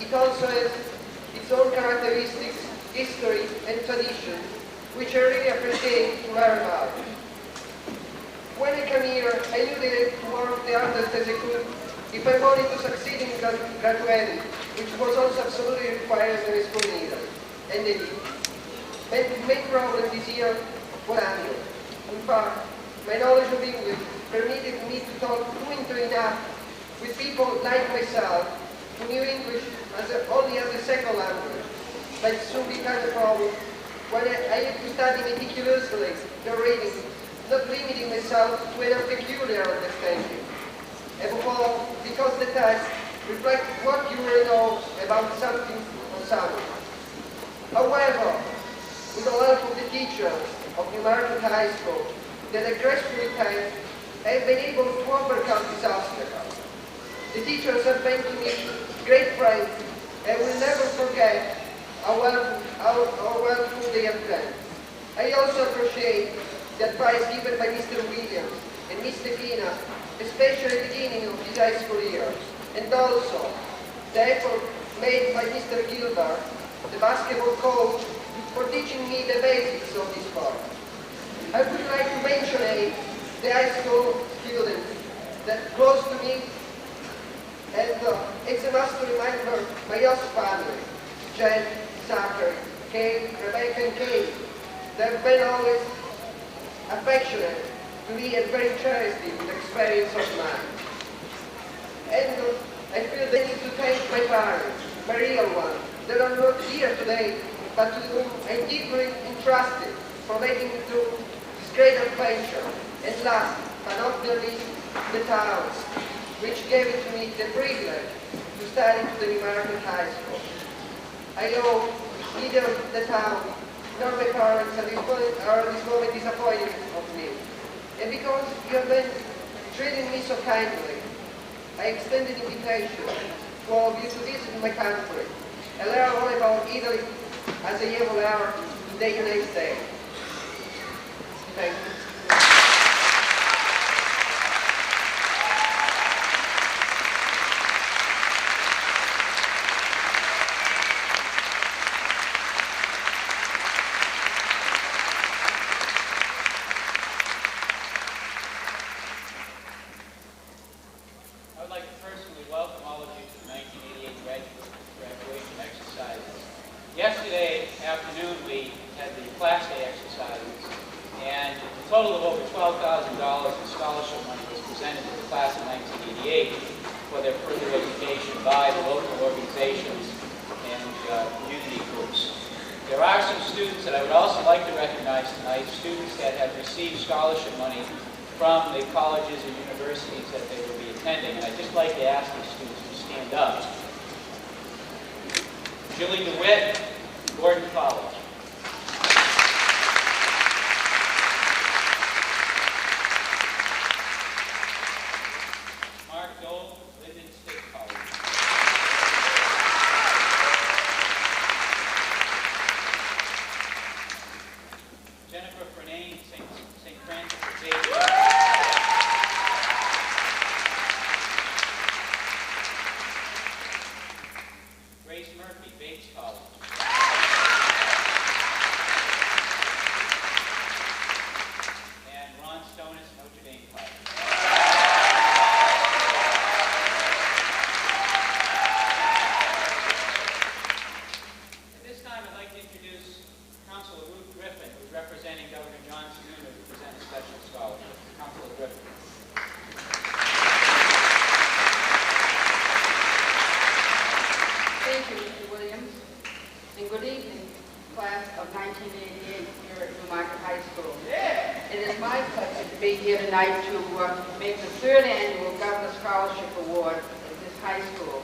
it also has its own characteristics, history, and tradition, which I really appreciate to learn about. When I came here, I knew that to work the hardest as I could if I wanted to succeed in graduating, which was also absolutely required in a school in Italy, and I did. My main problem this year was language. In fact, my knowledge of English permitted me to talk fluently enough with people like myself who knew English only as a second language, but it soon became a problem when I had to study meticulously the reading, not limiting myself to a peculiar understanding. Above all, because the text reflects what you really know about something or someone. However, with the help of the teachers of Newmarket High School that I gracefully thank, I have been able to overcome this obstacle. The teachers have been to me great friends and will never forget how well they have done. I also appreciate the advice given by Mr. Williams and Mr. Kina, especially at the beginning of this high school year, and also the effort made by Mr. Gilbert, the basketball coach, for teaching me the basics of this sport. I would like to mention the high school student that close to me, and it's a must to remember my host family, Jen, Zachary, Kate, Rebecca, and Kate. They've been always affectionate to me and very cherished the experience of mine. And I feel the need to thank my parents, my real ones, that are not here today, but to whom I'm deeply entrusted for making me through this great adventure. And last, but not the least, the towns, which gave it to me the privilege to study to the Newmarket High School. I know neither the town nor my parents are at this moment disappointed of me. And because you have been treating me so kindly, I extend an invitation to all of you to visit my country and learn all about Italy as I have learned in the United States. Thank you. Yesterday afternoon we had the Class A exercises, and a total of over $12,000 in scholarship money was presented to the class of 1988 for their further education by the local organizations and community groups. There are some students that I would also like to recognize tonight, students that have received scholarship money from the colleges and universities that they will be attending, and I'd just like to ask these students to stand up. Julie DeWitt, Gordon College. Mark Dole, Linden State College. Jennifer Fernane, St. Francis Xavier. Grace Murphy, Bates College. And Ron Stonis, Notre Dame College. At this time, I'd like to introduce Councilor Ruth Griffin, who's representing Governor John Sununu to present a special scholarship. Councilor Griffin. Thank you, Mr. Williams, and good evening, class of 1988 here at Newmarket High School. It is my pleasure to be here tonight to make the third annual Governor Scholarship Award at this high school.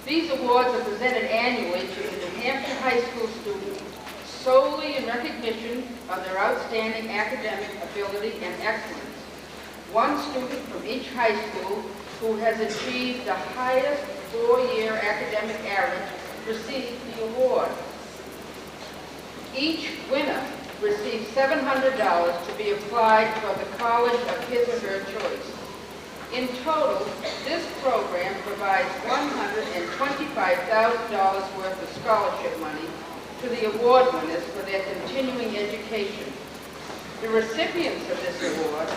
These awards are presented annually to the New Hampshire high school students solely in recognition of their outstanding academic ability and excellence. One student from each high school who has achieved the highest four-year academic average receives the award. Each winner receives $700 to be applied for the college of his or her choice. In total, this program provides $125,000 worth of scholarship money to the award winners for their continuing education. The recipients of this award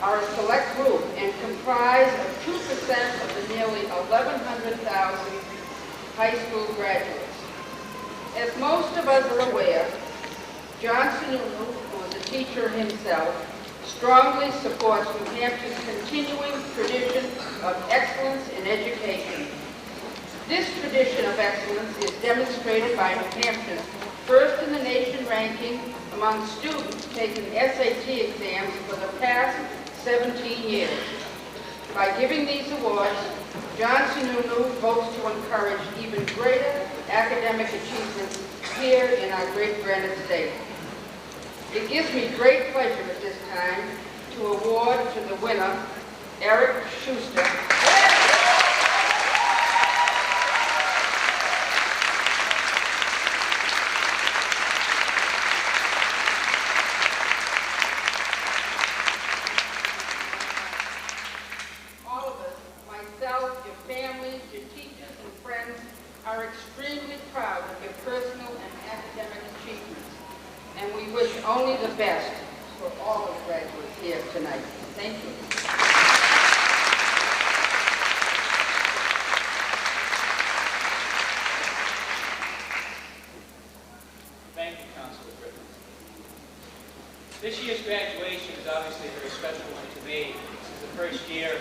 are a select group and comprise of 2% of the nearly 1,100,000 high school graduates. As most of us are aware, John Sununu, who is a teacher himself, strongly supports New Hampshire's continuing tradition of excellence in education. This tradition of excellence is demonstrated by New Hampshire's first in the nation ranking among students taking SAT exams for the past 17 years. By giving these awards, John Sununu hopes to encourage even greater academic achievements here in our great Granite State. It gives me great pleasure at this time to award to the winner, Eric Schuster. All of us, myself, your families, your teachers and friends, are extremely proud of your personal and academic achievements. And we wish only the best for all of the graduates here tonight. Thank you. Thank you, Councilor Britton. This year's graduation is obviously a very special one to me. This is the first year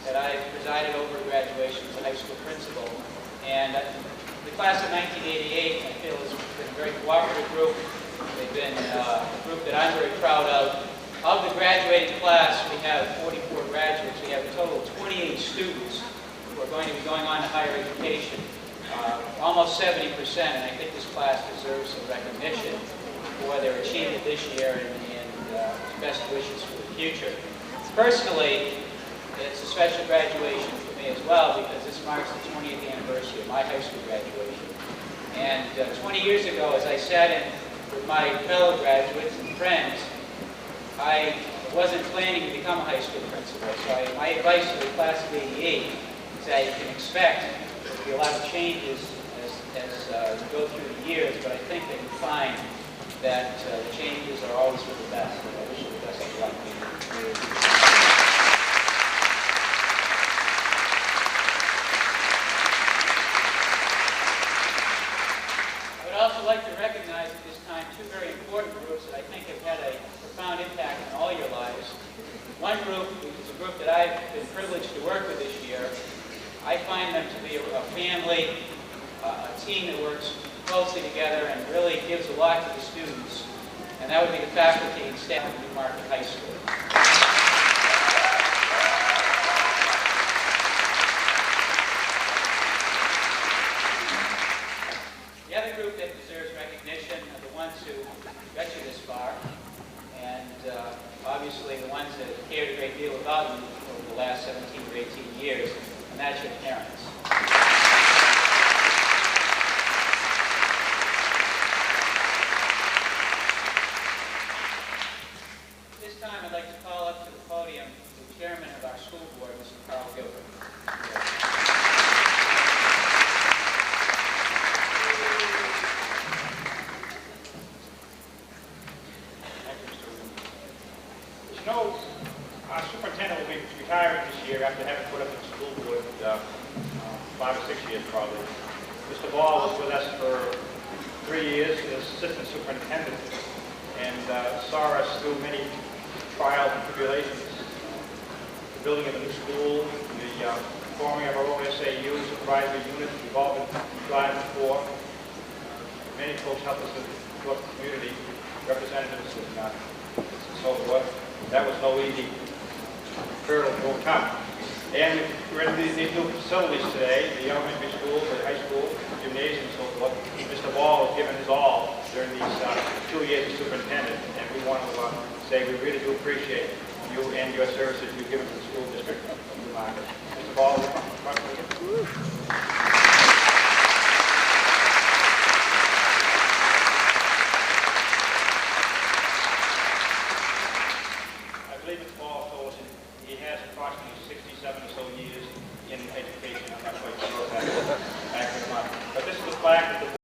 that I've presided over a graduation as a high school principal. And the class of 1988, I feel, has been a very cooperative group. They've been a group that I'm very proud of. Of the graduating class, we have 44 graduates. We have a total of 28 students who are going to be going on to higher education, almost 70%, and I think this class deserves some recognition for their achievement this year and best wishes for the future. Personally, it's a special graduation for me as well because this marks the 20th anniversary of my high school graduation. And 20 years ago, as I sat in with my fellow graduates and friends, I wasn't planning to become a high school principal. So my advice to the class of 88 is that you can expect there will be a lot of changes as you go through the years, but I think that you find that the changes are always for the best. And I wish you the best of luck. I would also like to recognize at this time two very important groups that I think have had a profound impact on all your lives. One group is a group that I've been privileged to work with this year. I find them to be a family, a team that works closely together and really gives a lot to the students, and that would be the faculty and staff of Newmarket High School. The other group that deserves recognition are the ones who got you this far, and obviously the ones that cared a great deal about you over the last 17 or 18 years, and that's your parents. This time I'd like to call up to the podium the chairman of our school board, Mr. Carl Gilbert. You know, our superintendent will be retiring this year after having put up in the school board 5 or 6 years probably. Mr. Ball was with us for 3 years as assistant superintendent and saw us through many trials and tribulations. The building of a new school, the forming of our own SAUs, advisory units, we've all been driving for. Many folks helped us in the community, representatives and so forth. That was no easy hurdle to overcome. And we're in these new facilities today, the elementary school, the high school, gymnasium, and so forth. Mr. Ball has given his all during these 2 years as superintendent, and we want to say we really do appreciate you and your services you've given to the school district of Newmarket. Mr. Ball, front with you. I believe Mr. Ball told us he has approximately fact that the